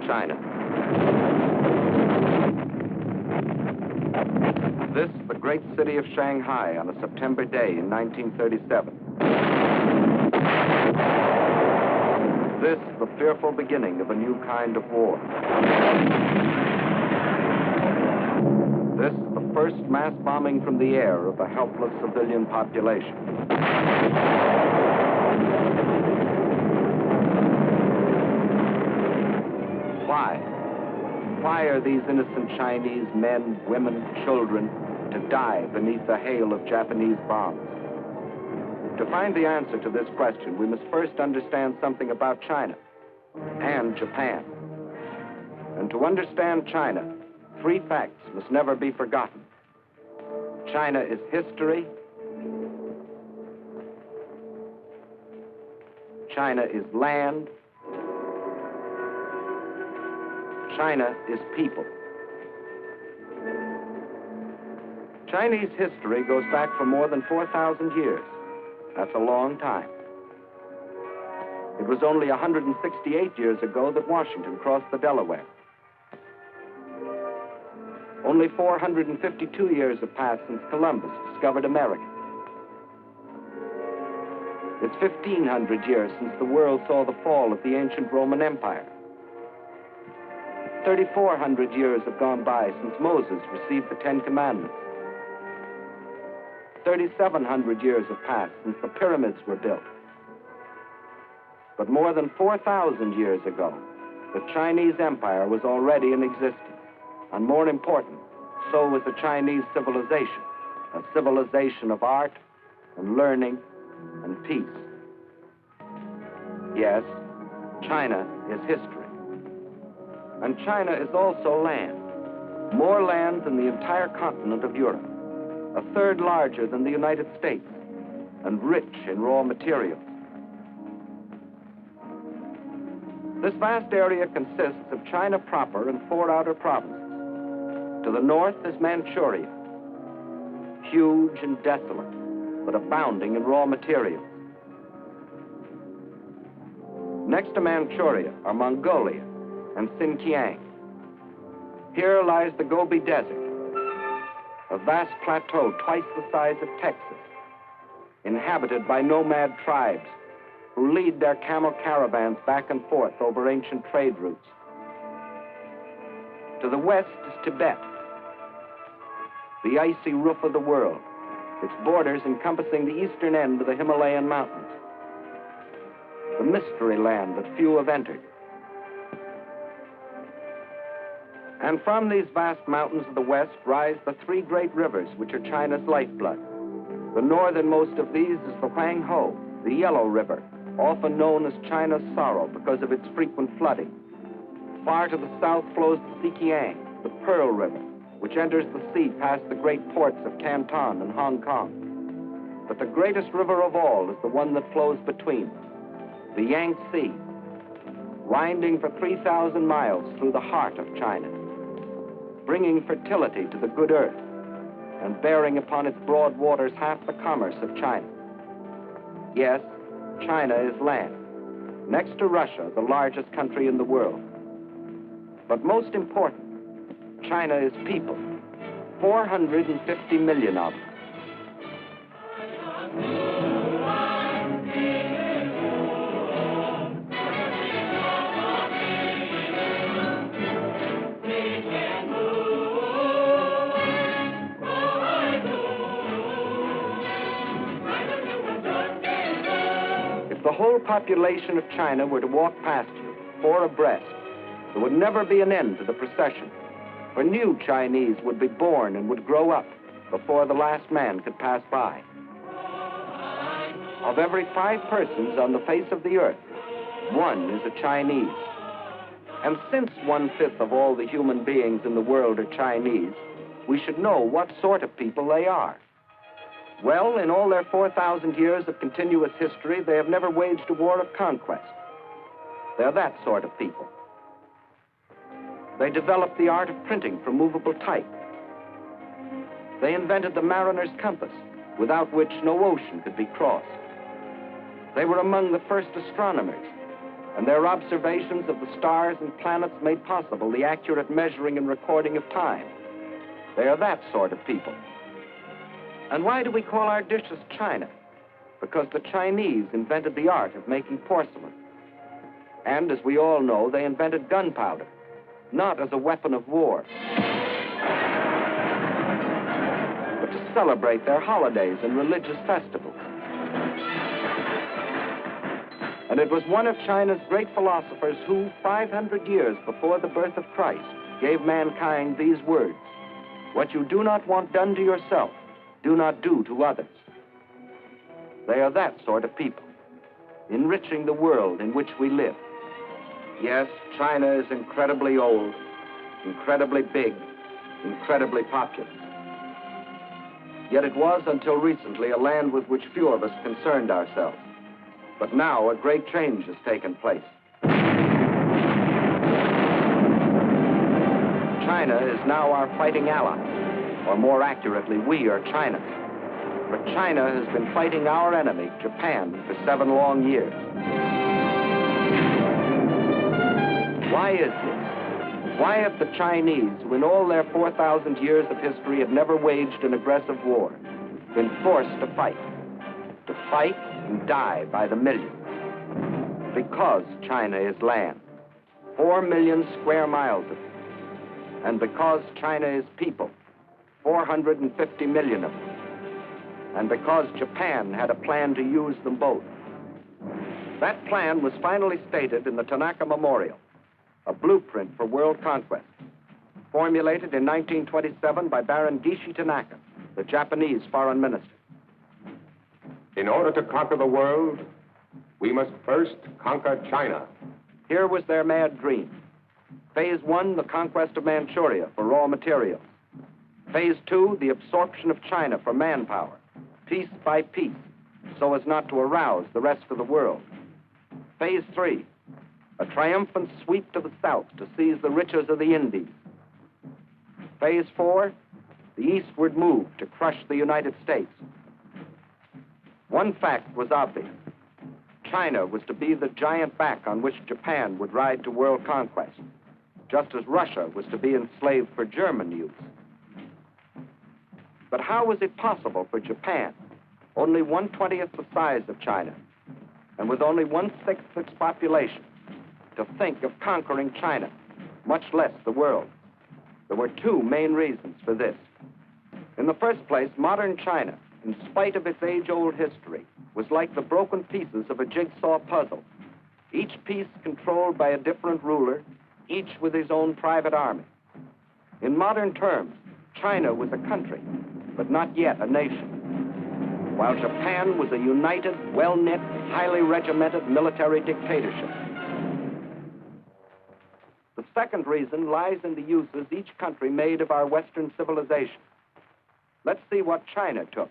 China. This, the great city of Shanghai on a September day in 1937. This, the fearful beginning of a new kind of war. This, the first mass bombing from the air of a helpless civilian population. Why? Why are these innocent Chinese men, women, children to die beneath the hail of Japanese bombs? To find the answer to this question, we must first understand something about China and Japan. And to understand China, three facts must never be forgotten. China is history. China is land. China is people. Chinese history goes back for more than 4,000 years. That's a long time. It was only 168 years ago that Washington crossed the Delaware. Only 452 years have passed since Columbus discovered America. It's 1,500 years since the world saw the fall of the ancient Roman Empire. 3,400 years have gone by since Moses received the Ten Commandments. 3,700 years have passed since the pyramids were built. But more than 4,000 years ago, the Chinese Empire was already in existence. And more important, so was the Chinese civilization, a civilization of art and learning and peace. Yes, China is history. And China is also land, more land than the entire continent of Europe, a third larger than the United States, and rich in raw materials. This vast area consists of China proper and 4 outer provinces. To the north is Manchuria, huge and desolate, but abounding in raw materials. Next to Manchuria are Mongolia and Xinjiang. Here lies the Gobi Desert, a vast plateau twice the size of Texas, inhabited by nomad tribes who lead their camel caravans back and forth over ancient trade routes. To the west is Tibet, the icy roof of the world, its borders encompassing the eastern end of the Himalayan mountains, the mystery land that few have entered. And from these vast mountains of the west rise the 3 great rivers which are China's lifeblood. The northernmost of these is the Huanghe, the Yellow River, often known as China's sorrow because of its frequent flooding. Far to the south flows the Zhejiang, the Pearl River, which enters the sea past the great ports of Canton and Hong Kong. But the greatest river of all is the one that flows between, the Yangtze, winding for 3,000 miles through the heart of China, bringing fertility to the good earth and bearing upon its broad waters half the commerce of China. Yes, China is land, next to Russia, the largest country in the world. But most important, China is people, 450 million of them. If the whole population of China were to walk past you, 4 abreast, there would never be an end to the procession, for new Chinese would be born and would grow up before the last man could pass by. Of every 5 persons on the face of the earth, 1 is a Chinese. And since 1/5 of all the human beings in the world are Chinese, we should know what sort of people they are. Well, in all their 4,000 years of continuous history, they have never waged a war of conquest. They're that sort of people. They developed the art of printing from movable type. They invented the mariner's compass, without which no ocean could be crossed. They were among the first astronomers, and their observations of the stars and planets made possible the accurate measuring and recording of time. They are that sort of people. And why do we call our dishes China? Because the Chinese invented the art of making porcelain. And as we all know, they invented gunpowder, not as a weapon of war, but to celebrate their holidays and religious festivals. And it was one of China's great philosophers who, 500 years before the birth of Christ, gave mankind these words: "What you do not want done to yourself, do not do to others." They are that sort of people, enriching the world in which we live. Yes, China is incredibly old, incredibly big, incredibly populous. Yet it was, until recently, a land with which few of us concerned ourselves. But now a great change has taken place. China is now our fighting ally, or more accurately, we are China. But China has been fighting our enemy, Japan, for 7 long years. Why is this? Why have the Chinese, who in all their 4,000 years of history have never waged an aggressive war, been forced to fight and die by the millions? Because China is land, 4 million square miles of it. And because China is people, 450 million of them. And because Japan had a plan to use them both. That plan was finally stated in the Tanaka Memorial, a blueprint for world conquest, formulated in 1927 by Baron Gishi Tanaka, the Japanese foreign minister. In order to conquer the world, we must first conquer China. Here was their mad dream. Phase 1, the conquest of Manchuria for raw materials. Phase 2, the absorption of China for manpower, piece by piece, so as not to arouse the rest of the world. Phase 3, a triumphant sweep to the south to seize the riches of the Indies. Phase 4, the eastward move to crush the United States. One fact was obvious. China was to be the giant back on which Japan would ride to world conquest, just as Russia was to be enslaved for German use. But how was it possible for Japan, only 1/20th the size of China, and with only 1/6 its population, to think of conquering China, much less the world? There were 2 main reasons for this. In the first place, modern China, in spite of its age-old history, was like the broken pieces of a jigsaw puzzle, each piece controlled by a different ruler, each with his own private army. In modern terms, China was a country, but not yet a nation, while Japan was a united, well-knit, highly regimented military dictatorship. The second reason lies in the uses each country made of our Western civilization. Let's see what China took.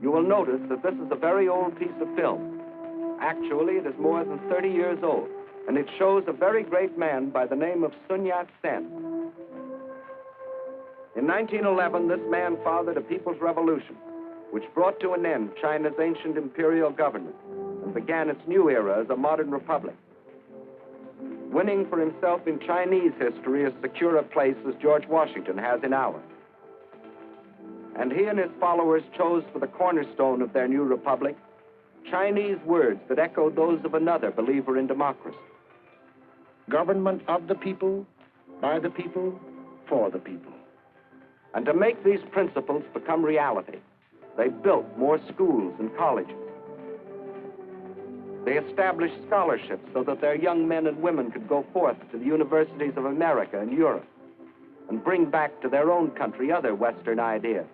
You will notice that this is a very old piece of film. Actually, it is more than 30 years old, and it shows a very great man by the name of Sun Yat-sen. In 1911, this man fathered a people's revolution, which brought to an end China's ancient imperial government and began its new era as a modern republic, winning for himself in Chinese history as secure a place as George Washington has in ours. And he and his followers chose for the cornerstone of their new republic Chinese words that echoed those of another believer in democracy. Government of the people, by the people, for the people. And to make these principles become reality, they built more schools and colleges. They established scholarships so that their young men and women could go forth to the universities of America and Europe and bring back to their own country other Western ideas.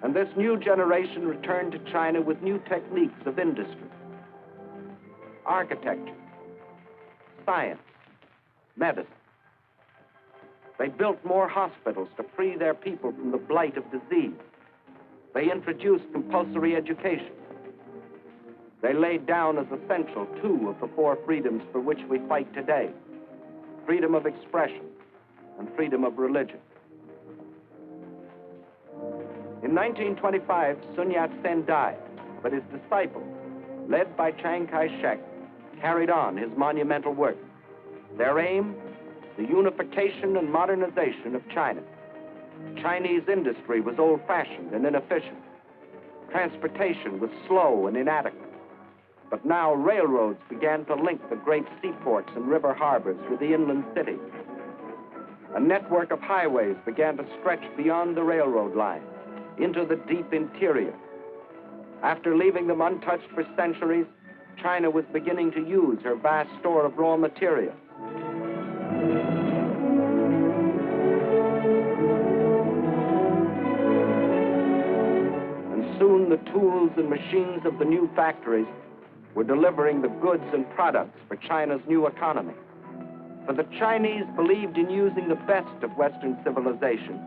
And this new generation returned to China with new techniques of industry, architecture, science, medicine. They built more hospitals to free their people from the blight of disease. They introduced compulsory education. They laid down as essential 2 of the 4 freedoms for which we fight today: freedom of expression and freedom of religion. In 1925, Sun Yat-sen died, but his disciples, led by Chiang Kai-shek, carried on his monumental work. Their aim, the unification and modernization of China. Chinese industry was old-fashioned and inefficient. Transportation was slow and inadequate. But now railroads began to link the great seaports and river harbors with the inland cities. A network of highways began to stretch beyond the railroad line into the deep interior. After leaving them untouched for centuries, China was beginning to use her vast store of raw materials. And soon the tools and machines of the new factories were delivering the goods and products for China's new economy. For the Chinese believed in using the best of Western civilization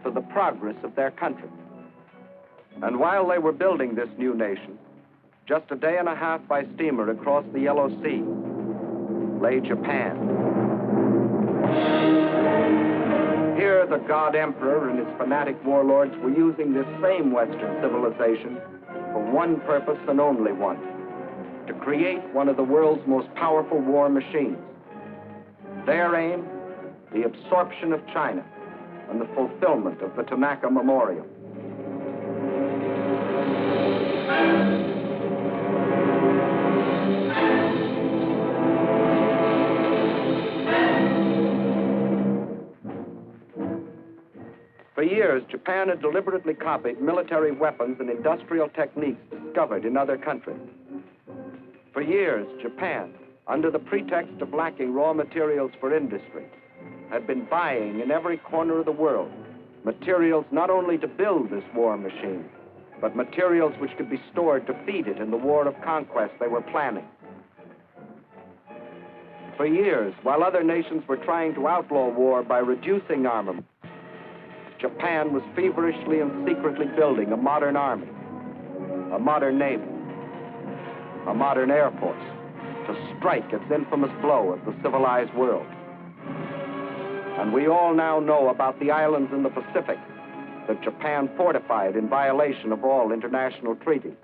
for the progress of their country. And while they were building this new nation, just a day and a half by steamer across the Yellow Sea lay Japan. Here, the God Emperor and his fanatic warlords were using this same Western civilization for one purpose and only one: to create one of the world's most powerful war machines. Their aim, the absorption of China and the fulfillment of the Tanaka Memorial. For years, Japan had deliberately copied military weapons and industrial techniques discovered in other countries. For years, Japan, under the pretext of lacking raw materials for industry, had been buying in every corner of the world materials not only to build this war machine, but materials which could be stored to feed it in the war of conquest they were planning. For years, while other nations were trying to outlaw war by reducing armament, Japan was feverishly and secretly building a modern army, a modern navy, a modern air force to strike its infamous blow at the civilized world. And we all now know about the islands in the Pacific that Japan fortified in violation of all international treaties.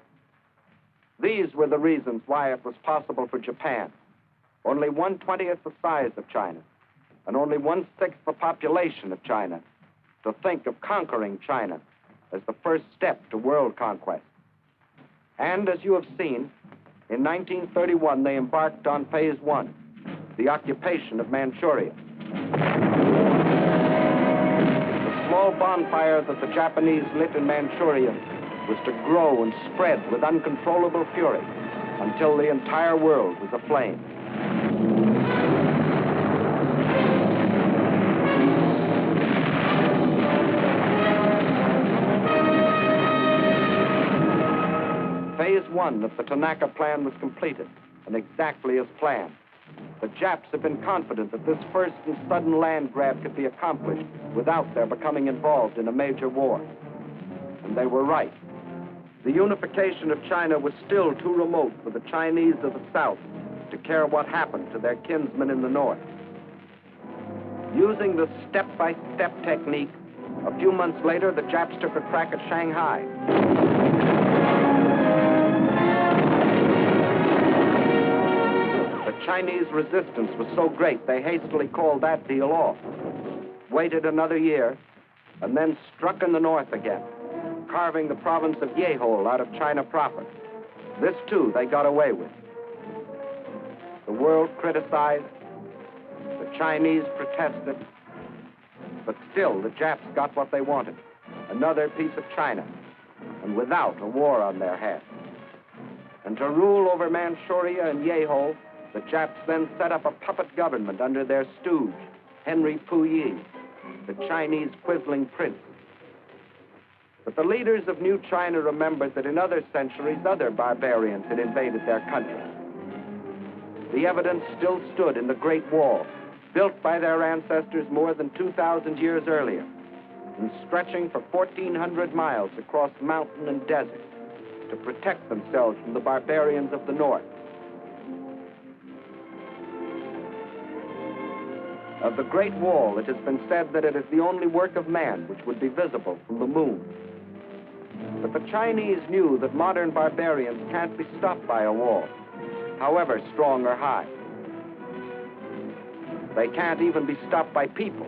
These were the reasons why it was possible for Japan, only 1/20th the size of China, and only 1/6 the population of China, to think of conquering China as the first step to world conquest. And as you have seen, in 1931 they embarked on phase one, the occupation of Manchuria. The small bonfire that the Japanese lit in Manchuria was to grow and spread with uncontrollable fury until the entire world was aflame. Phase one of the Tanaka Plan was completed, and exactly as planned. The Japs had been confident that this first and sudden land grab could be accomplished without their becoming involved in a major war. And they were right. The unification of China was still too remote for the Chinese of the South to care what happened to their kinsmen in the North. Using the step-by-step technique, a few months later, the Japs took a crack at Shanghai. The Chinese resistance was so great, they hastily called that deal off, waited another year, and then struck in the north again, carving the province of Yehol out of China proper. This, too, they got away with. The world criticized, the Chinese protested, but still the Japs got what they wanted, another piece of China, and without a war on their hands. And to rule over Manchuria and Yehol, the Japs then set up a puppet government under their stooge, Henry Puyi, the Chinese quisling prince. But the leaders of New China remembered that in other centuries, other barbarians had invaded their country. The evidence still stood in the Great Wall, built by their ancestors more than 2,000 years earlier, and stretching for 1,400 miles across mountain and desert to protect themselves from the barbarians of the north. Of the Great Wall, it has been said that it is the only work of man which would be visible from the moon. But the Chinese knew that modern barbarians can't be stopped by a wall, however strong or high. They can't even be stopped by people,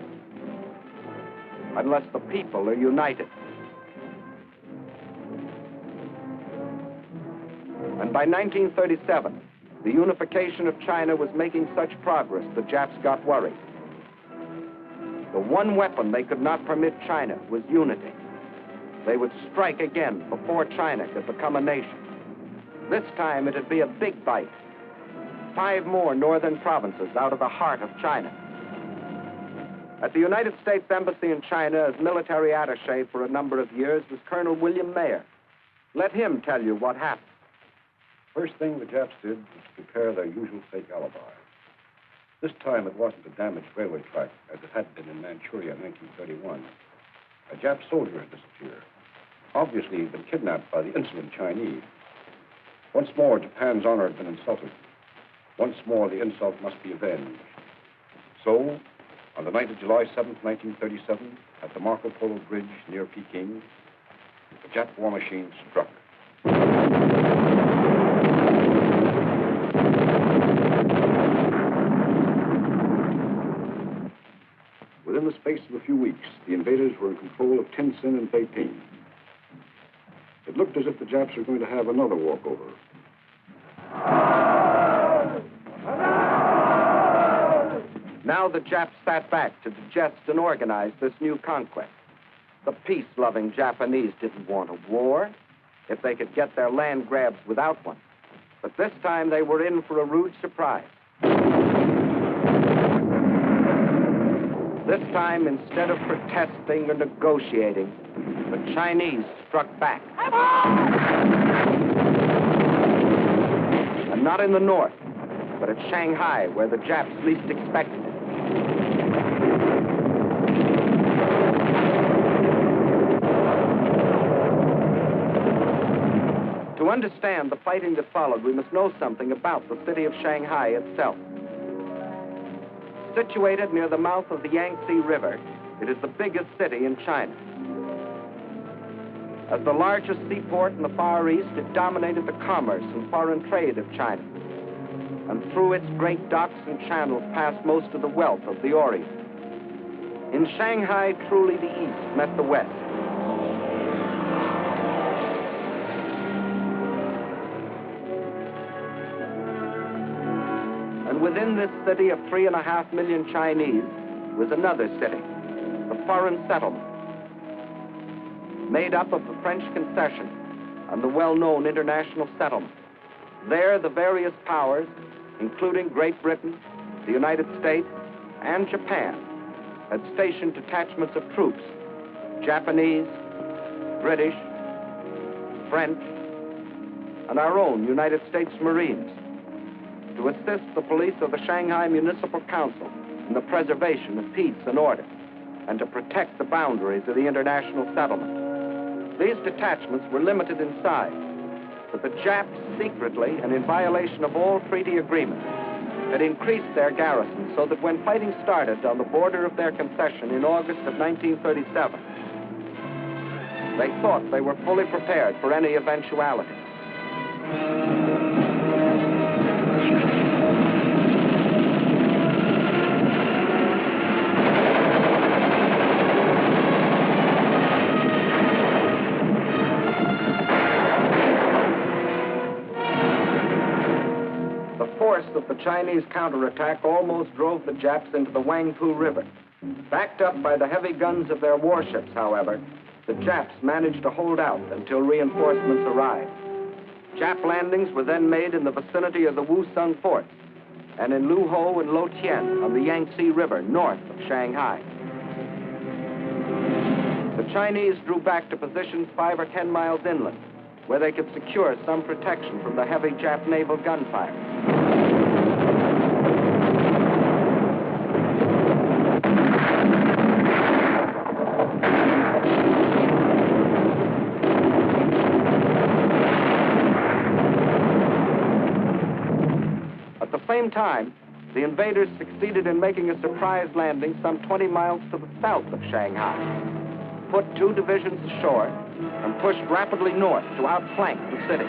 unless the people are united. And by 1937, the unification of China was making such progress, the Japs got worried. The one weapon they could not permit China was unity. They would strike again before China could become a nation. This time it'd be a big bite. 5 more northern provinces out of the heart of China. At the United States Embassy in China as military attaché for a number of years was Colonel William Mayer. Let him tell you what happened. First thing the Japs did was to prepare their usual fake alibi. This time it wasn't a damaged railway track as it had been in Manchuria in 1931. A Jap soldier had disappeared. Obviously he'd been kidnapped by the insolent Chinese. Once more, Japan's honor had been insulted. Once more, the insult must be avenged. So, on the night of July 7th, 1937, at the Marco Polo Bridge near Peking, the Jap war machine struck. Within the space of a few weeks, the invaders were in control of Tientsin and Beiping. It looked as if the Japs were going to have another walkover. Now the Japs sat back to digest and organize this new conquest. The peace-loving Japanese didn't want a war if they could get their land grabs without one. But this time they were in for a rude surprise. This time, instead of protesting or negotiating, the Chinese struck back. And not in the north, but at Shanghai, where the Japs least expected it. To understand the fighting that followed, we must know something about the city of Shanghai itself. Situated near the mouth of the Yangtze River, it is the biggest city in China. As the largest seaport in the Far East, it dominated the commerce and foreign trade of China. And through its great docks and channels passed most of the wealth of the Orient. In Shanghai, truly the East met the West. And within this city of 3.5 million Chinese was another city, the foreign settlement, made up of the French concession and the well-known international settlement. There, the various powers, including Great Britain, the United States, and Japan, had stationed detachments of troops, Japanese, British, French, and our own United States Marines, to assist the police of the Shanghai Municipal Council in the preservation of peace and order, and to protect the boundaries of the international settlement. These detachments were limited in size, but the Japs secretly, and in violation of all treaty agreements, had increased their garrison so that when fighting started on the border of their concession in August of 1937, they thought they were fully prepared for any eventuality. Of the Chinese counterattack almost drove the Japs into the Wangpu River. Backed up by the heavy guns of their warships, however, the Japs managed to hold out until reinforcements arrived. Jap landings were then made in the vicinity of the Wusong forts and in Luho and Lotien on the Yangtze River north of Shanghai. The Chinese drew back to positions 5 or 10 miles inland, where they could secure some protection from the heavy Jap naval gunfire. At the same time, the invaders succeeded in making a surprise landing some 20 miles to the south of Shanghai, put 2 divisions ashore, and pushed rapidly north to outflank the city.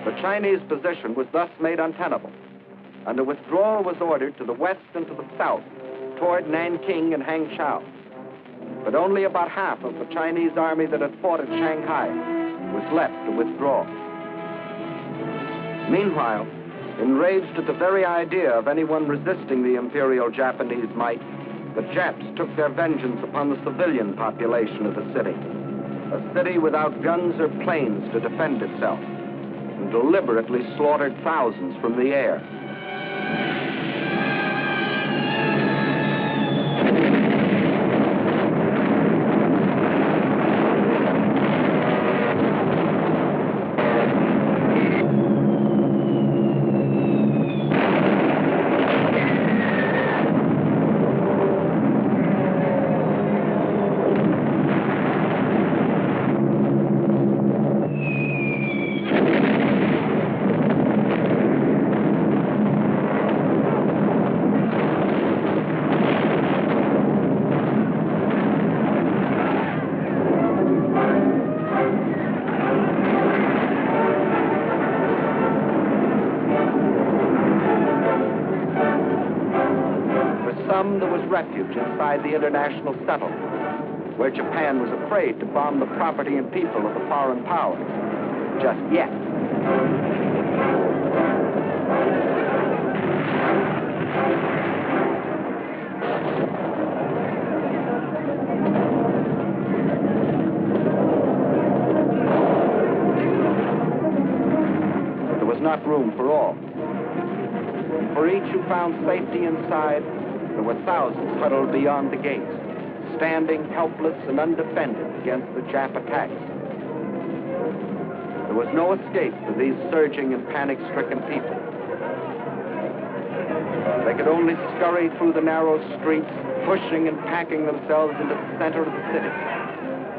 The Chinese position was thus made untenable, and a withdrawal was ordered to the west and to the south, toward Nanking and Hangzhou. But only about half of the Chinese army that had fought at Shanghai was left to withdraw. Meanwhile, enraged at the very idea of anyone resisting the Imperial Japanese might, the Japs took their vengeance upon the civilian population of the city, a city without guns or planes to defend itself, and deliberately slaughtered thousands from the air. There was refuge inside the international settlement, where Japan was afraid to bomb the property and people of the foreign powers. Just yet. But there was not room for all. For each who found safety inside, there were thousands huddled beyond the gates, standing helpless and undefended against the Jap attacks. There was no escape for these surging and panic-stricken people. They could only scurry through the narrow streets, pushing and packing themselves into the center of the city,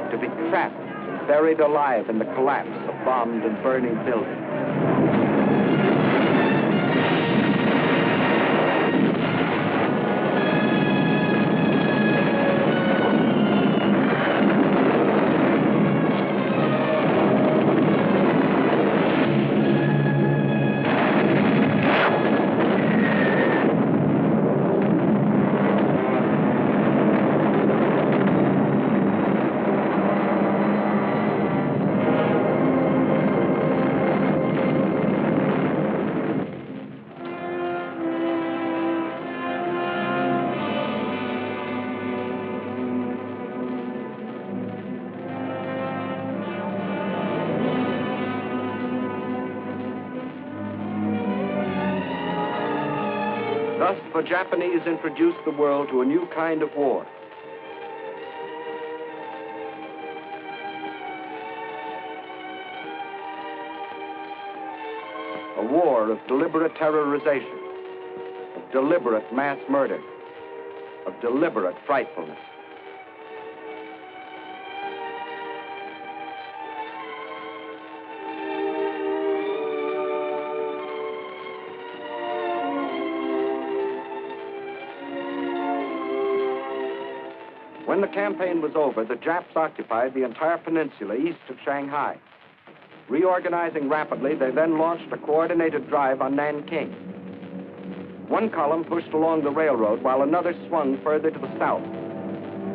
to be trapped and buried alive in the collapse of bombed and burning buildings. Thus, the Japanese introduced the world to a new kind of war. A war of deliberate terrorization, of deliberate mass murder, of deliberate frightfulness. When the campaign was over, the Japs occupied the entire peninsula east of Shanghai. Reorganizing rapidly, they then launched a coordinated drive on Nanking. One column pushed along the railroad while another swung further to the south.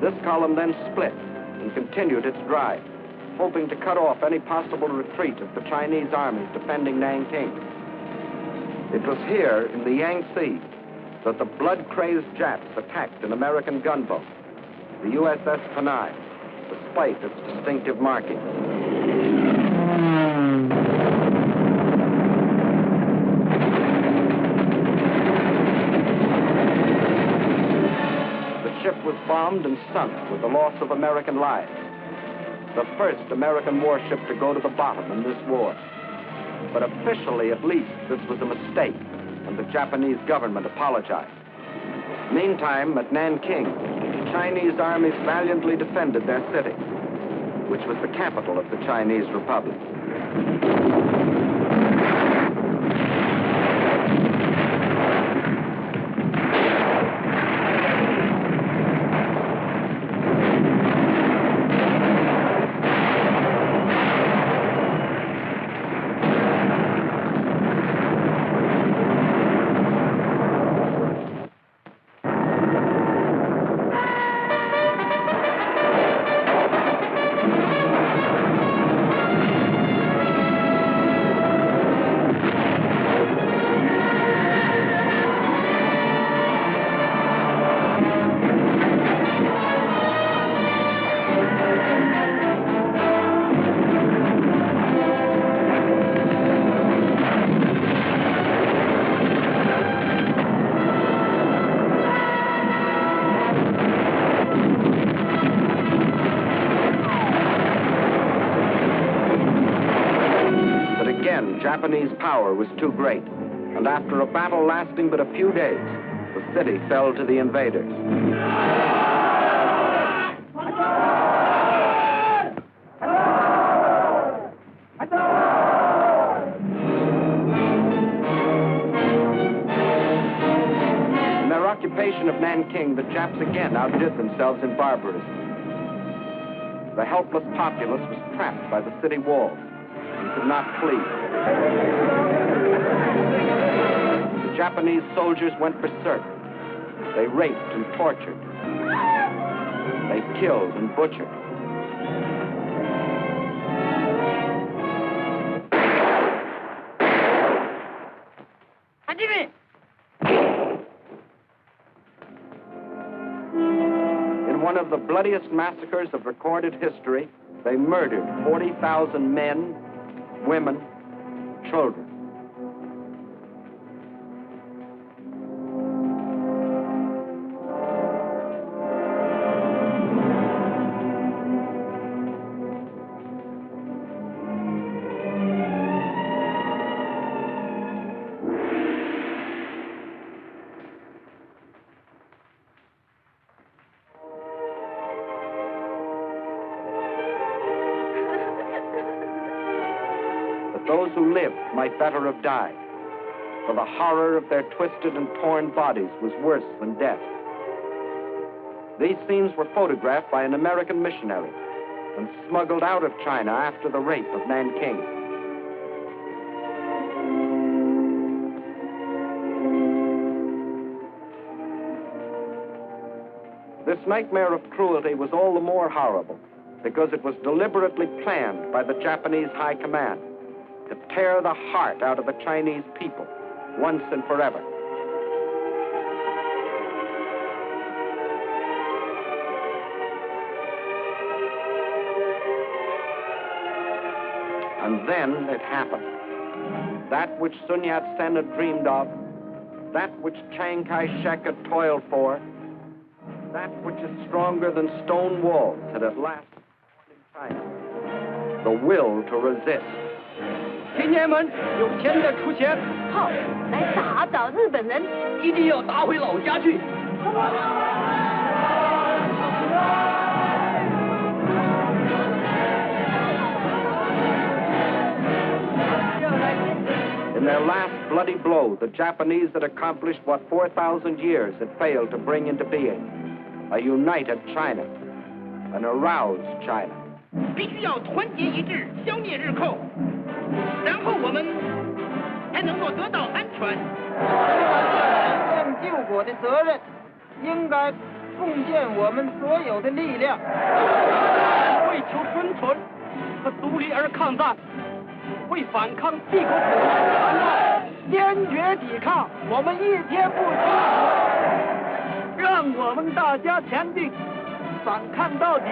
This column then split and continued its drive, hoping to cut off any possible retreat of the Chinese armies defending Nanking. It was here in the Yangtze that the blood-crazed Japs attacked an American gunboat, the USS Panay, despite its distinctive markings. The ship was bombed and sunk with the loss of American lives. The first American warship to go to the bottom in this war. But officially, at least, this was a mistake, and the Japanese government apologized. Meantime, at Nanking, the Chinese armies valiantly defended their city, which was the capital of the Chinese Republic. again, Japanese power was too great, and after a battle lasting but a few days, the city fell to the invaders. In their occupation of Nanking, the Japs again outdid themselves in barbarism. The helpless populace was trapped by the city walls and could not flee. The Japanese soldiers went berserk. They raped and tortured. They killed and butchered. In one of the bloodiest massacres of recorded history, they murdered 40,000 men, women, children. Those who lived might better have died, for the horror of their twisted and torn bodies was worse than death. These scenes were photographed by an American missionary and smuggled out of China after the rape of Nanking. This nightmare of cruelty was all the more horrible because it was deliberately planned by the Japanese High Command to tear the heart out of the Chinese people once and forever. And then it happened. That which Sun Yat-sen had dreamed of, that which Chiang Kai-shek had toiled for, that which is stronger than stone walls had at last born in China, the will to resist. 青年们，有钱的出钱，好，来打倒日本人，一定要打回老家去。In their last bloody blow, the Japanese had accomplished what 4,000 years had failed to bring into being: a united China, an aroused China. 必须要团结一致，消灭日寇。 然后我们才能够得到安全。拯救国的责任，应该贡献我们所有的力量，为求生存和独立而抗战，为反抗帝国主义而反抗，坚决抵抗，我们一天不休。让我们大家坚定，反抗到底。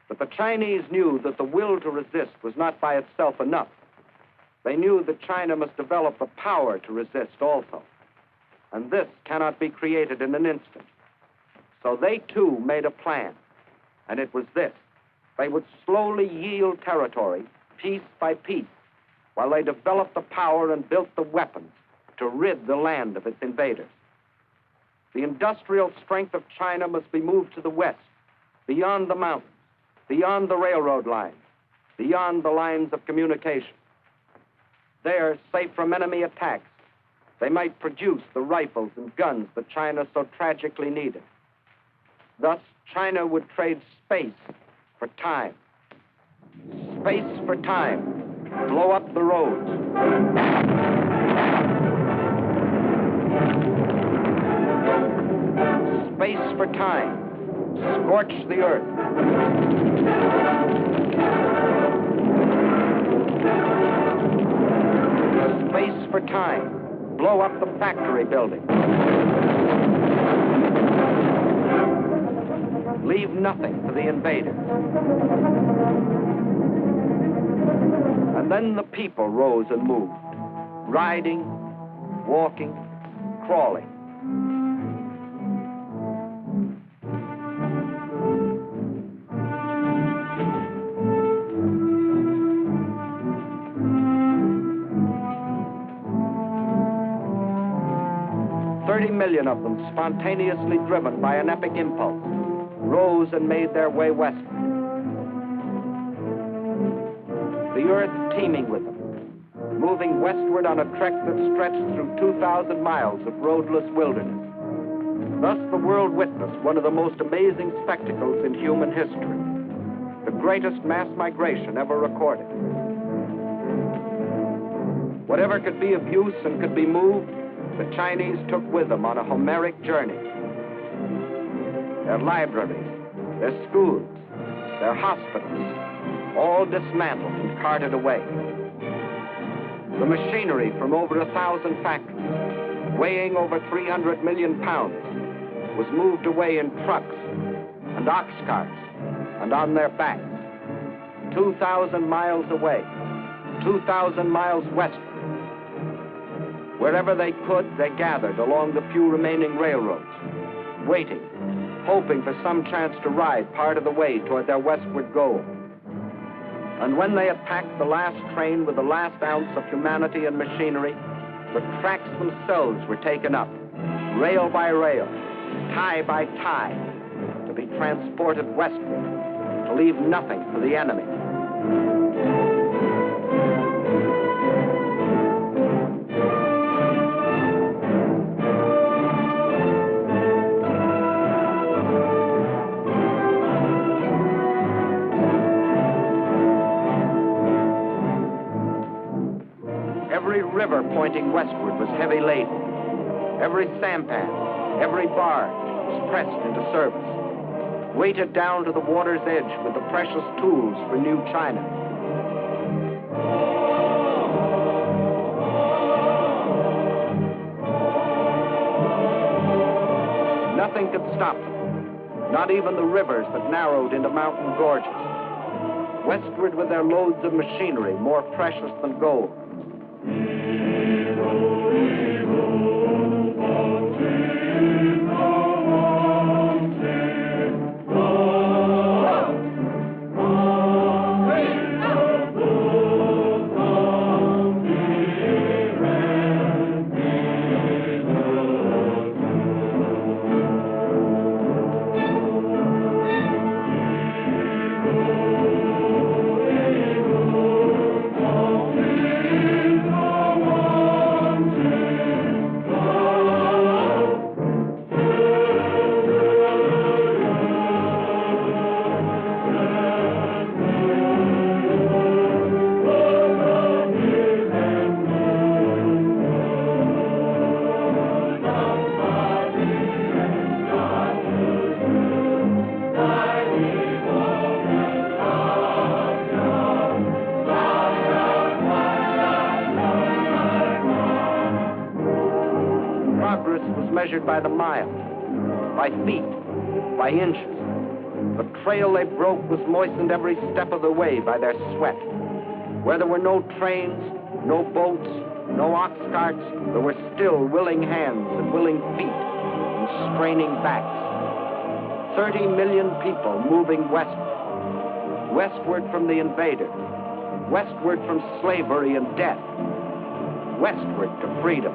But the Chinese knew that the will to resist was not by itself enough. They knew that China must develop the power to resist also. And this cannot be created in an instant. So they too made a plan. And it was this: they would slowly yield territory, piece by piece, while they developed the power and built the weapons to rid the land of its invaders. The industrial strength of China must be moved to the west, beyond the mountains, beyond the railroad lines, beyond the lines of communication. There, safe from enemy attacks, they might produce the rifles and guns that China so tragically needed. Thus, China would trade space for time. Space for time. Blow up the roads. Space for time. Scorch the earth. Space for time. Blow up the factory buildings. Leave nothing for the invaders. And then the people rose and moved, riding, walking, crawling. million of them, spontaneously driven by an epic impulse, rose and made their way westward. The earth teeming with them, moving westward on a trek that stretched through 2,000 miles of roadless wilderness. Thus the world witnessed one of the most amazing spectacles in human history, the greatest mass migration ever recorded. Whatever could be of use and could be moved, the Chinese took with them on a Homeric journey. Their libraries, their schools, their hospitals, all dismantled and carted away. The machinery from over 1,000 factories, weighing over 300 million pounds, was moved away in trucks and ox carts and on their backs, 2,000 miles away, 2,000 miles westward. Wherever they could, they gathered along the few remaining railroads, waiting, hoping for some chance to ride part of the way toward their westward goal. And when they had packed the last train with the last ounce of humanity and machinery, the tracks themselves were taken up, rail by rail, tie by tie, to be transported westward, to leave nothing for the enemy. Every river pointing westward was heavy laden. Every sampan, every barge was pressed into service, weighted down to the water's edge with the precious tools for new China. Nothing could stop them, not even the rivers that narrowed into mountain gorges. Westward with their loads of machinery, more precious than gold. Measured by the mile, by feet, by inches. The trail they broke was moistened every step of the way by their sweat. Where there were no trains, no boats, no ox carts, there were still willing hands and willing feet and straining backs. 30 million people moving westward, westward from the invader, westward from slavery and death, westward to freedom.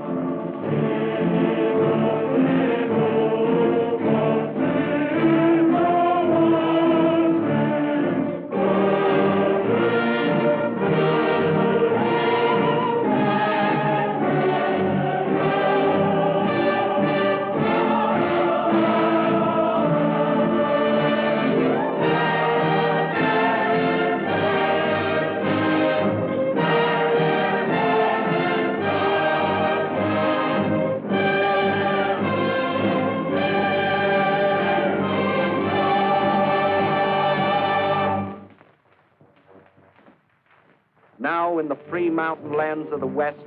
Now, in the free mountain lands of the West,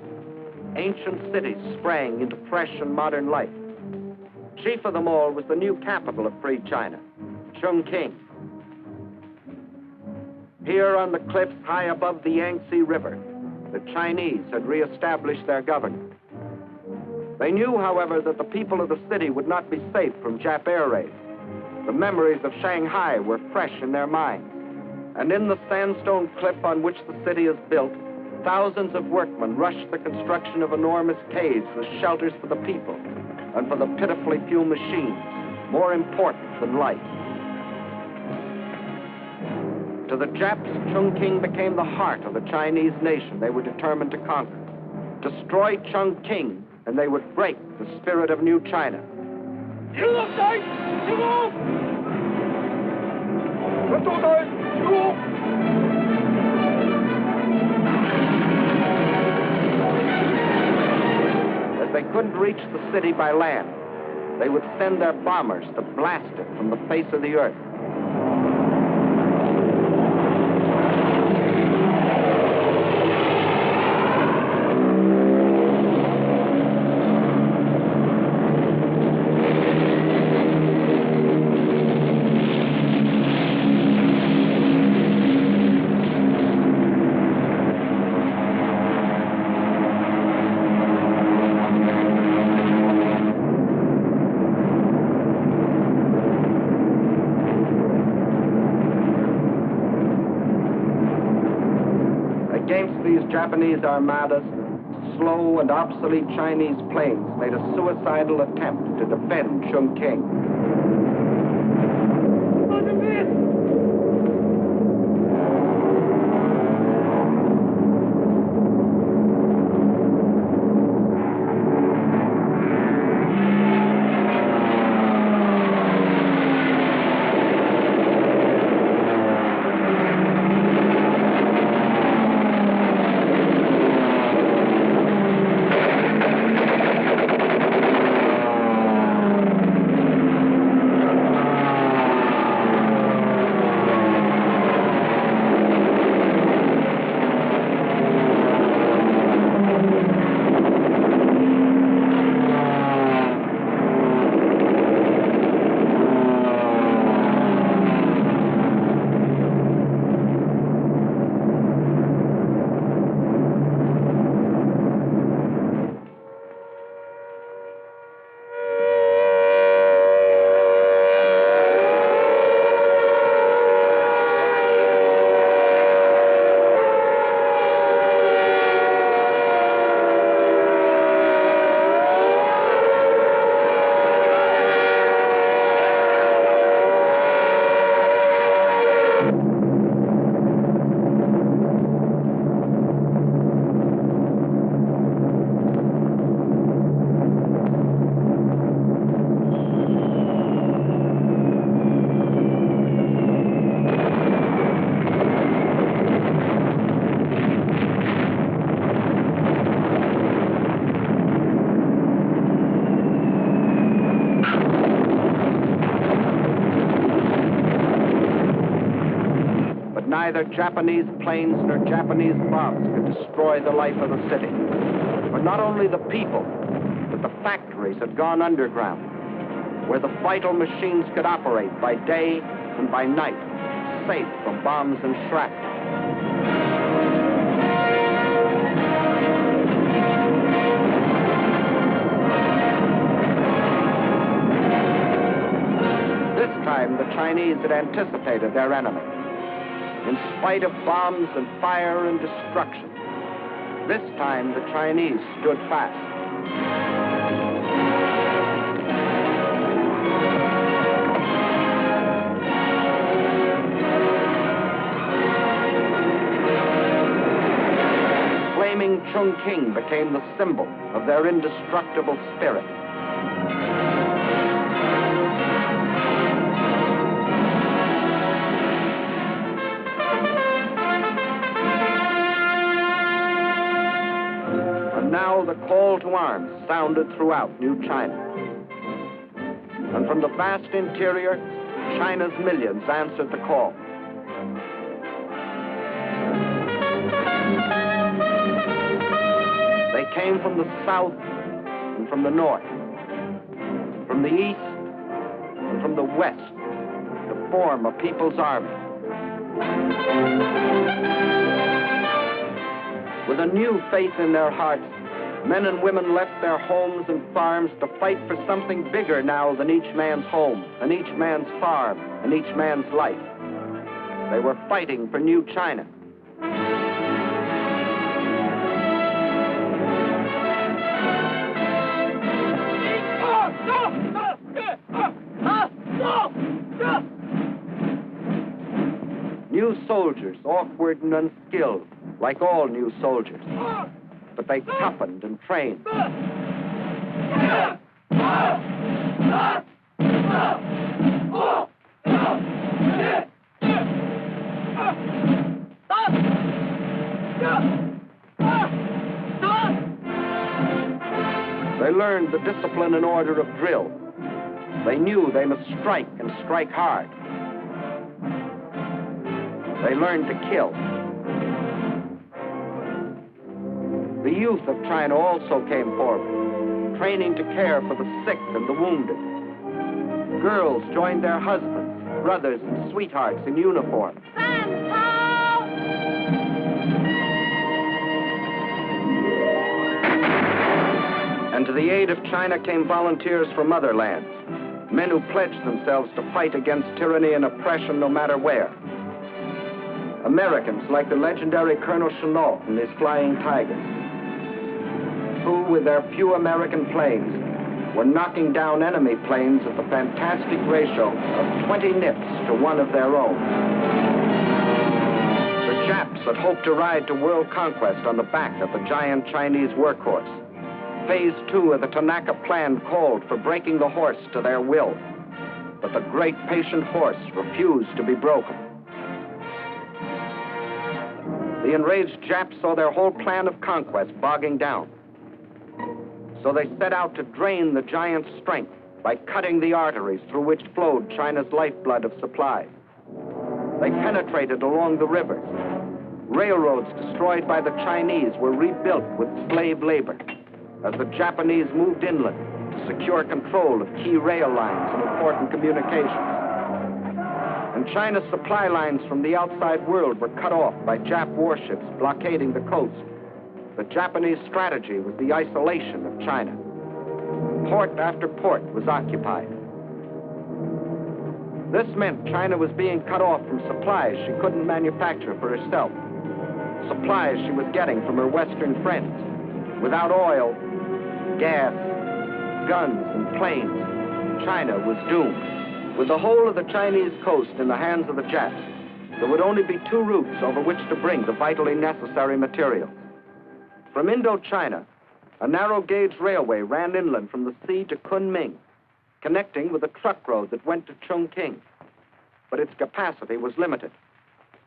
ancient cities sprang into fresh and modern life. Chief of them all was the new capital of free China, Chongqing. Here on the cliffs high above the Yangtze River, the Chinese had reestablished their government. They knew, however, that the people of the city would not be safe from Jap air raids. The memories of Shanghai were fresh in their minds. And in the sandstone cliff on which the city is built, thousands of workmen rushed the construction of enormous caves as shelters for the people, and for the pitifully few machines, more important than life. To the Japs, Chongqing became the heart of the Chinese nation they were determined to conquer. Destroy Chongqing, and they would break the spirit of New China. As they couldn't reach the city by land, they would send their bombers to blast it from the face of the earth. Against these Japanese armadas, slow and obsolete Chinese planes made a suicidal attempt to defend Chongqing. Neither Japanese planes nor Japanese bombs could destroy the life of the city. But not only the people, but the factories had gone underground, where the vital machines could operate by day and by night, safe from bombs and shrapnel. This time, the Chinese had anticipated their enemy. In spite of bombs and fire and destruction, this time the Chinese stood fast. Flaming Chongqing became the symbol of their indestructible spirit. Now the call to arms sounded throughout New China. And from the vast interior, China's millions answered the call. They came from the south and from the north, from the east and from the west, to form a people's army. With a new faith in their hearts, men and women left their homes and farms to fight for something bigger now than each man's home, and each man's farm, and each man's life. They were fighting for New China. New soldiers, awkward and unskilled, like all new soldiers. But they toughened and trained. They learned the discipline and order of drill. They knew they must strike and strike hard. They learned to kill. The youth of China also came forward, training to care for the sick and the wounded. Girls joined their husbands, brothers, and sweethearts in uniform. And to the aid of China came volunteers from other lands, men who pledged themselves to fight against tyranny and oppression no matter where. Americans like the legendary Colonel Chennault and his Flying Tigers, who, with their few American planes, were knocking down enemy planes at the fantastic ratio of 20 nips to one of their own. The Japs had hoped to ride to world conquest on the back of the giant Chinese workhorse. Phase 2 of the Tanaka Plan called for breaking the horse to their will, but the great patient horse refused to be broken. The enraged Japs saw their whole plan of conquest bogging down. So they set out to drain the giant's strength by cutting the arteries through which flowed China's lifeblood of supplies. They penetrated along the rivers. Railroads destroyed by the Chinese were rebuilt with slave labor as the Japanese moved inland to secure control of key rail lines and important communications. And China's supply lines from the outside world were cut off by Jap warships blockading the coast. The Japanese strategy was the isolation of China. Port after port was occupied. This meant China was being cut off from supplies she couldn't manufacture for herself. Supplies she was getting from her Western friends. Without oil, gas, guns, and planes, China was doomed. With the whole of the Chinese coast in the hands of the Japs, there would only be two routes over which to bring the vitally necessary materials. From Indochina, a narrow-gauge railway ran inland from the sea to Kunming, connecting with a truck road that went to Chongqing. But its capacity was limited.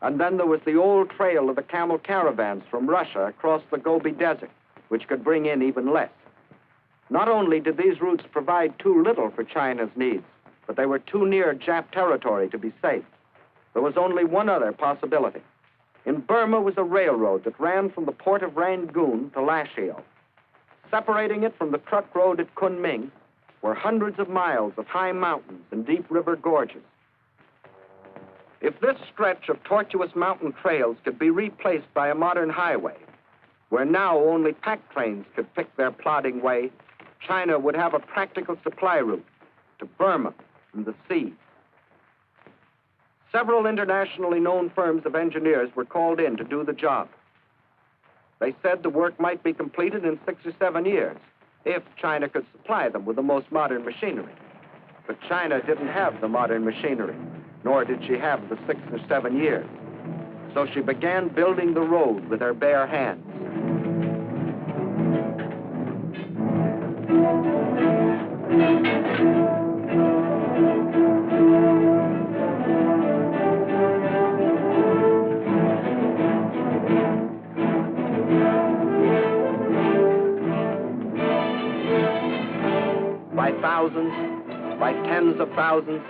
And then there was the old trail of the camel caravans from Russia across the Gobi Desert, which could bring in even less. Not only did these routes provide too little for China's needs, but they were too near Jap territory to be safe. There was only one other possibility. In Burma was a railroad that ran from the port of Rangoon to Lashio. Separating it from the truck road at Kunming were hundreds of miles of high mountains and deep river gorges. If this stretch of tortuous mountain trails could be replaced by a modern highway, where now only pack trains could pick their plodding way, China would have a practical supply route to Burma from the sea. Several internationally known firms of engineers were called in to do the job. They said the work might be completed in 6 or 7 years, if China could supply them with the most modern machinery. But China didn't have the modern machinery, nor did she have the 6 or 7 years. So she began building the road with her bare hands. By thousands, by tens of thousands,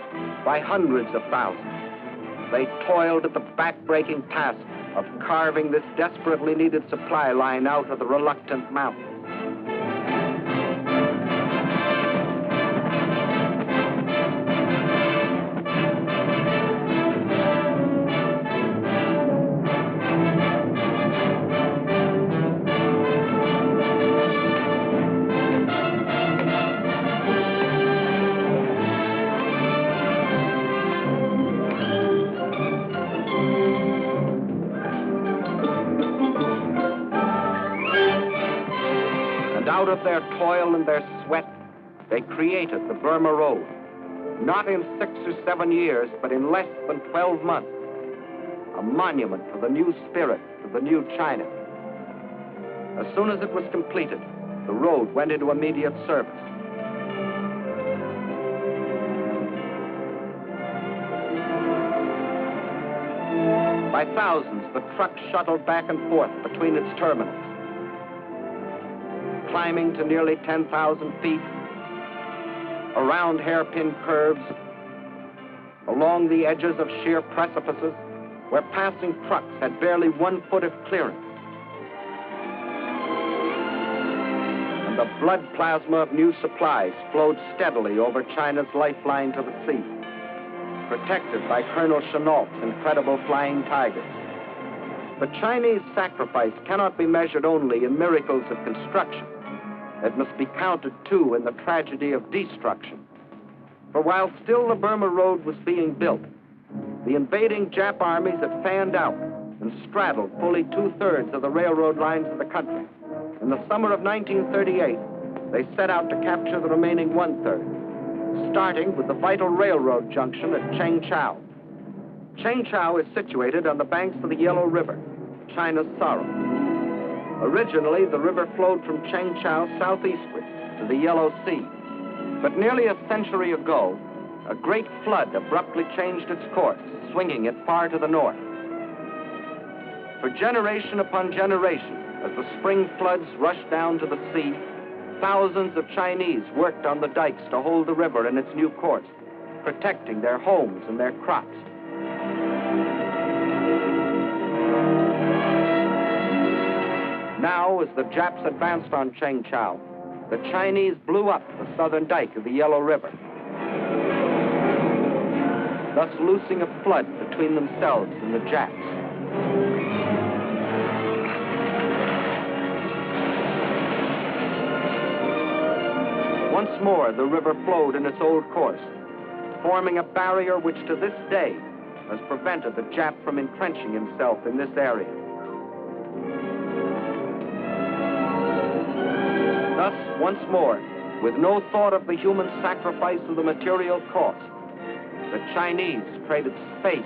by hundreds of thousands, they toiled at the back-breaking task of carving this desperately needed supply line out of the reluctant mountains. Out of their toil and their sweat, they created the Burma Road. Not in 6 or 7 years, but in less than 12 months. a monument to the new spirit of the new China. As soon as it was completed, the road went into immediate service. By thousands, the trucks shuttled back and forth between its terminals, climbing to nearly 10,000 feet, around hairpin curves, along the edges of sheer precipices, where passing trucks had barely 1 foot of clearance. And the blood plasma of new supplies flowed steadily over China's lifeline to the sea, protected by Colonel Chennault's incredible flying tigers. The Chinese sacrifice cannot be measured only in miracles of construction. It must be counted, too, in the tragedy of destruction. For while still the Burma Road was being built, the invading Jap armies had fanned out and straddled fully 2/3 of the railroad lines of the country. In the summer of 1938, they set out to capture the remaining 1/3, starting with the vital railroad junction at Chengchao. Chengchao is situated on the banks of the Yellow River, China's sorrow. Originally, the river flowed from Chengchao southeastward to the Yellow Sea. But nearly a century ago, a great flood abruptly changed its course, swinging it far to the north. For generation upon generation, as the spring floods rushed down to the sea, thousands of Chinese worked on the dikes to hold the river in its new course, protecting their homes and their crops. Now, as the Japs advanced on Chengchao, the Chinese blew up the southern dike of the Yellow River, thus loosing a flood between themselves and the Japs. Once more, the river flowed in its old course, forming a barrier which to this day has prevented the Jap from entrenching himself in this area. Thus, once more, with no thought of the human sacrifice of the material cost, the Chinese traded space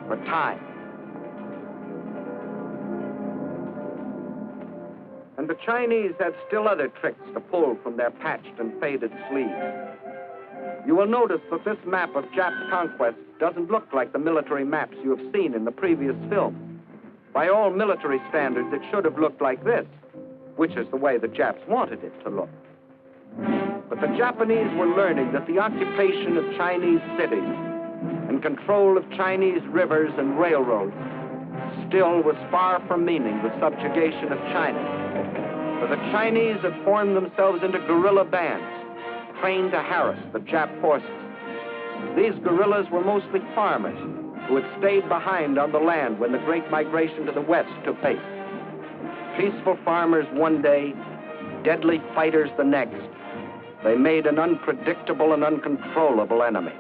for time. And the Chinese had still other tricks to pull from their patched and faded sleeves. You will notice that this map of Jap conquest doesn't look like the military maps you have seen in the previous film. By all military standards, it should have looked like this, which is the way the Japs wanted it to look. But the Japanese were learning that the occupation of Chinese cities and control of Chinese rivers and railroads still was far from meaning the subjugation of China. For the Chinese had formed themselves into guerrilla bands, trained to harass the Jap forces. These guerrillas were mostly farmers who had stayed behind on the land when the great migration to the west took place. Peaceful farmers one day, deadly fighters the next. They made an unpredictable and uncontrollable enemy.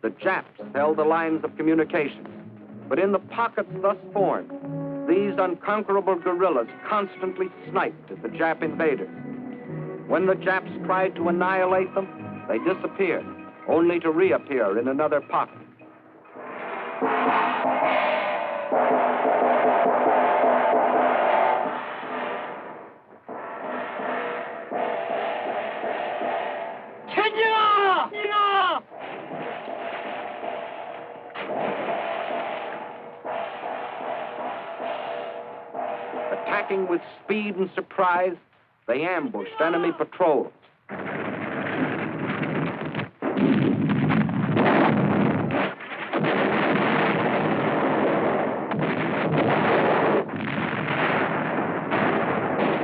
The Japs held the lines of communication, but in the pockets thus formed, these unconquerable guerrillas constantly sniped at the Jap invaders. When the Japs tried to annihilate them, they disappeared, only to reappear in another pocket. Attacking with speed and surprise, they ambushed enemy patrols.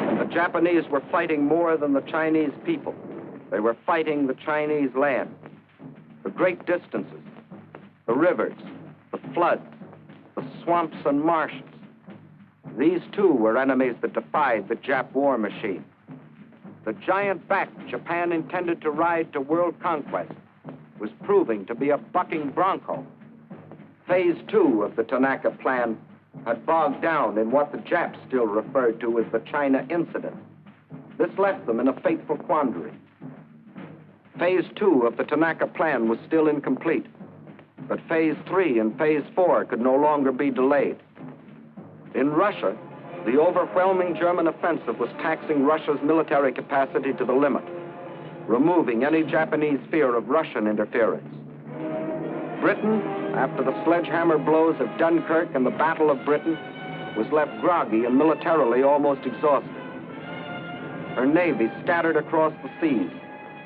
And the Japanese were fighting more than the Chinese people. They were fighting the Chinese land, the great distances, the rivers, the floods, the swamps and marshes. These, too, were enemies that defied the Jap war machine. The giant back Japan intended to ride to world conquest was proving to be a bucking bronco. Phase 2 of the Tanaka Plan had bogged down in what the Japs still referred to as the China Incident. This left them in a fateful quandary. Phase 2 of the Tanaka Plan was still incomplete, but Phase 3 and Phase 4 could no longer be delayed. In Russia, the overwhelming German offensive was taxing Russia's military capacity to the limit, removing any Japanese fear of Russian interference. Britain, after the sledgehammer blows of Dunkirk and the Battle of Britain, was left groggy and militarily almost exhausted. Her navy scattered across the seas,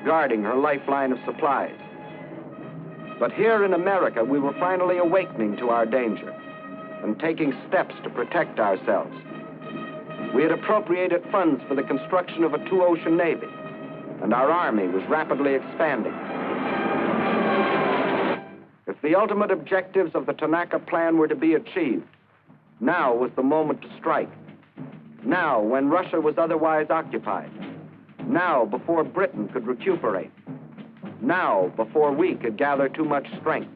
guarding her lifeline of supplies. But here in America, we were finally awakening to our danger and taking steps to protect ourselves. We had appropriated funds for the construction of a two-ocean navy, and our army was rapidly expanding. If the ultimate objectives of the Tanaka Plan were to be achieved, now was the moment to strike. Now, when Russia was otherwise occupied. Now, before Britain could recuperate. Now, before we could gather too much strength.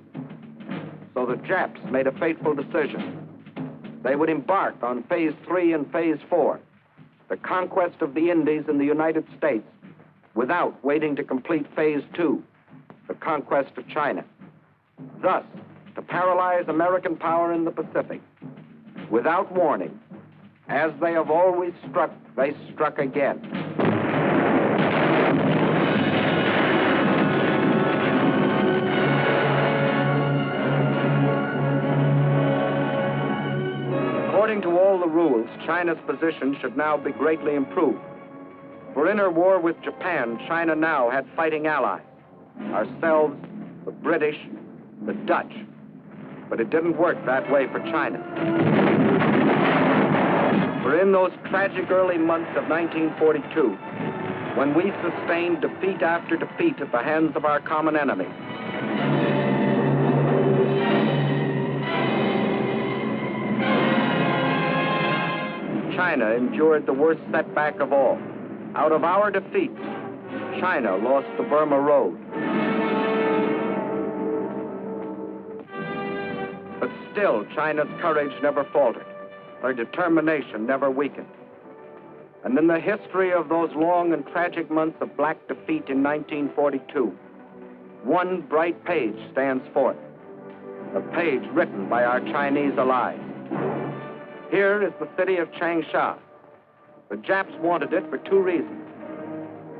So the Japs made a fateful decision. They would embark on Phase 3 and Phase 4, the conquest of the Indies and the United States, without waiting to complete Phase 2, the conquest of China. Thus, to paralyze American power in the Pacific. Without warning, as they have always struck, they struck again. According to all the rules, China's position should now be greatly improved. For in her war with Japan, China now had fighting allies. Ourselves, the British, the Dutch. But it didn't work that way for China. For in those tragic early months of 1942, when we sustained defeat after defeat at the hands of our common enemy, China endured the worst setback of all. Out of our defeats, China lost the Burma Road. But still, China's courage never faltered. Her determination never weakened. And in the history of those long and tragic months of black defeat in 1942, one bright page stands forth, a page written by our Chinese allies. Here is the city of Changsha. The Japs wanted it for two reasons.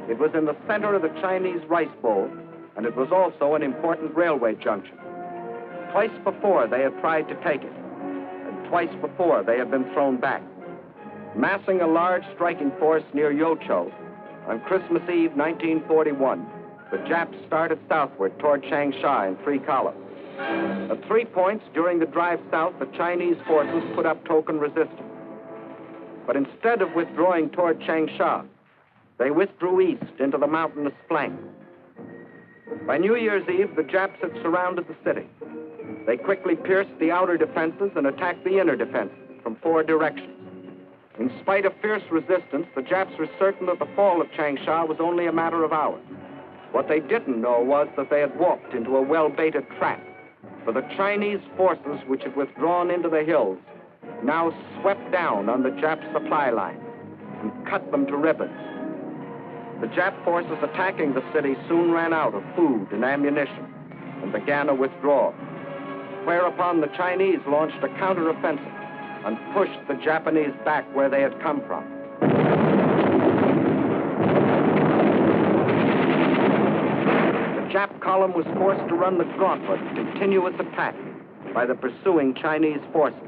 It was in the center of the Chinese rice bowl, and it was also an important railway junction. Twice before they had tried to take it, and twice before they had been thrown back. Massing a large striking force near Yocho, on Christmas Eve 1941, the Japs started southward toward Changsha in 3 columns. At 3 points during the drive south, the Chinese forces put up token resistance. But instead of withdrawing toward Changsha, they withdrew east into the mountainous flank. By New Year's Eve, the Japs had surrounded the city. They quickly pierced the outer defenses and attacked the inner defenses from 4 directions. In spite of fierce resistance, the Japs were certain that the fall of Changsha was only a matter of hours. What they didn't know was that they had walked into a well-baited trap, for the Chinese forces which had withdrawn into the hills now swept down on the Jap supply line and cut them to ribbons. The Jap forces attacking the city soon ran out of food and ammunition and began a withdrawal, whereupon the Chinese launched a counteroffensive and pushed the Japanese back where they had come from. The Jap column was forced to run the gauntlet of continuous attack by the pursuing Chinese forces.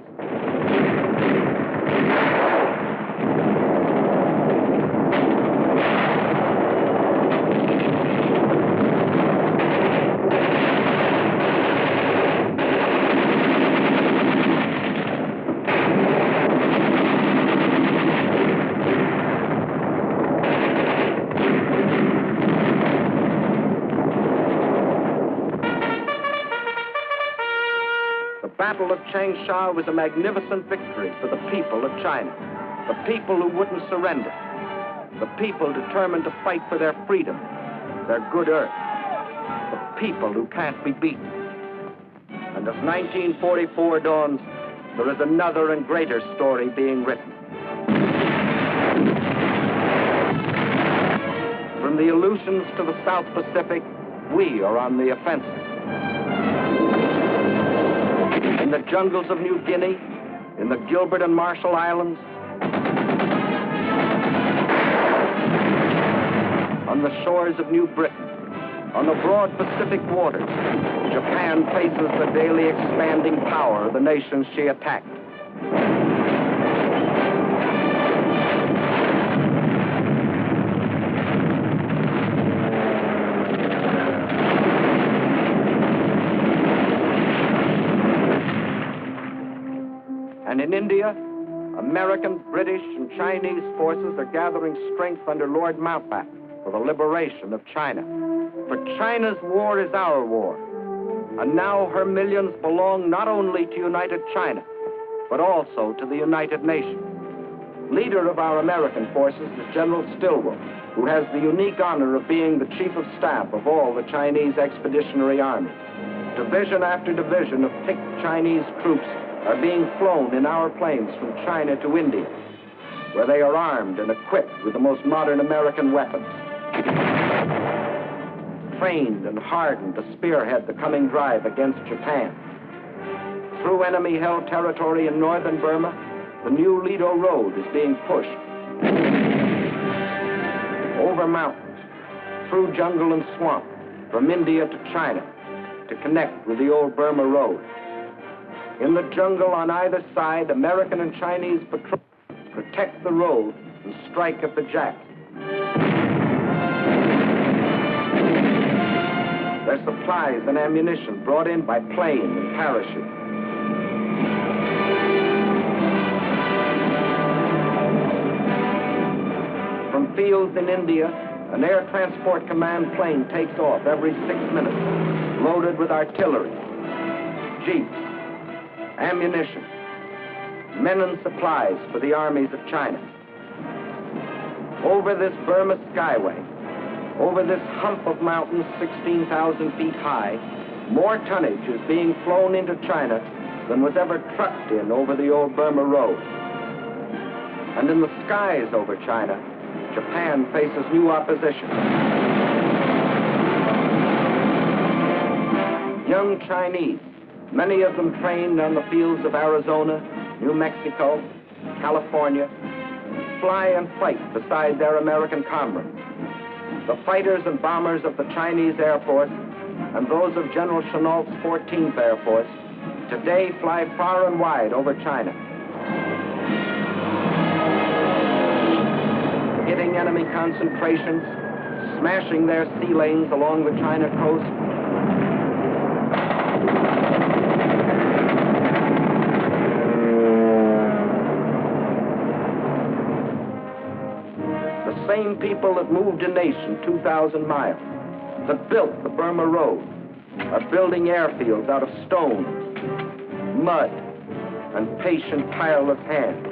The Battle of Changsha was a magnificent victory for the people of China, the people who wouldn't surrender, the people determined to fight for their freedom, their good earth. the people who can't be beaten. And as 1944 dawns, there is another and greater story being written. From the Aleutians to the South Pacific, we are on the offensive. In the jungles of New Guinea, in the Gilbert and Marshall Islands, on the shores of New Britain, on the broad Pacific waters, Japan faces the daily expanding power of the nations she attacked. And in India, American, British, and Chinese forces are gathering strength under Lord Mountbatten for the liberation of China. For China's war is our war, and now her millions belong not only to United China, but also to the United Nations. Leader of our American forces is General Stilwell, who has the unique honor of being the chief of staff of all the Chinese Expeditionary Army. Division after division of picked Chinese troops are being flown in our planes from China to India, where they are armed and equipped with the most modern American weapons. Trained and hardened to spearhead the coming drive against Japan. Through enemy-held territory in northern Burma, the new Lido Road is being pushed. Over mountains, through jungle and swamp, from India to China, to connect with the old Burma Road. In the jungle on either side, American and Chinese patrols protect the road and strike at the Japs. Their supplies and ammunition brought in by plane and parachute. From fields in India, an Air Transport Command plane takes off every 6 minutes, loaded with artillery, jeeps, ammunition, men and supplies for the armies of China. Over this Burma skyway, over this hump of mountains 16,000 feet high, more tonnage is being flown into China than was ever trucked in over the old Burma Road. And in the skies over China, Japan faces new opposition. Young Chinese, many of them trained on the fields of Arizona, New Mexico, California, fly and fight beside their American comrades. The fighters and bombers of the Chinese Air Force and those of General Chennault's 14th Air Force today fly far and wide over China, hitting enemy concentrations, smashing their sea lanes along the China coast. The same people that moved a nation 2,000 miles, that built the Burma Road, are building airfields out of stones, mud, and patient, tireless hands.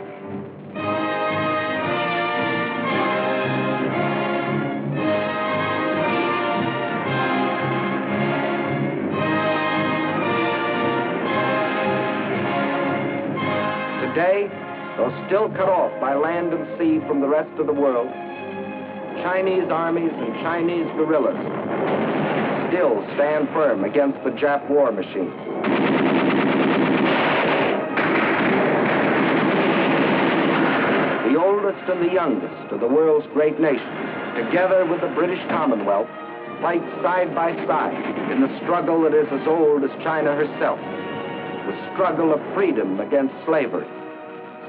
Today, though still cut off by land and sea from the rest of the world, Chinese armies and Chinese guerrillas still stand firm against the Jap war machine. The oldest and the youngest of the world's great nations, together with the British Commonwealth, fight side by side in the struggle that is as old as China herself, the struggle of freedom against slavery,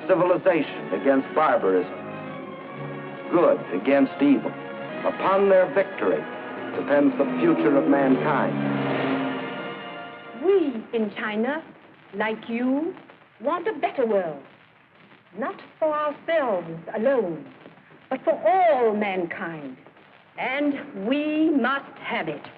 civilization against barbarism, good against evil. Upon their victory depends the future of mankind. We in China, like you, want a better world. Not for ourselves alone, but for all mankind. And we must have it.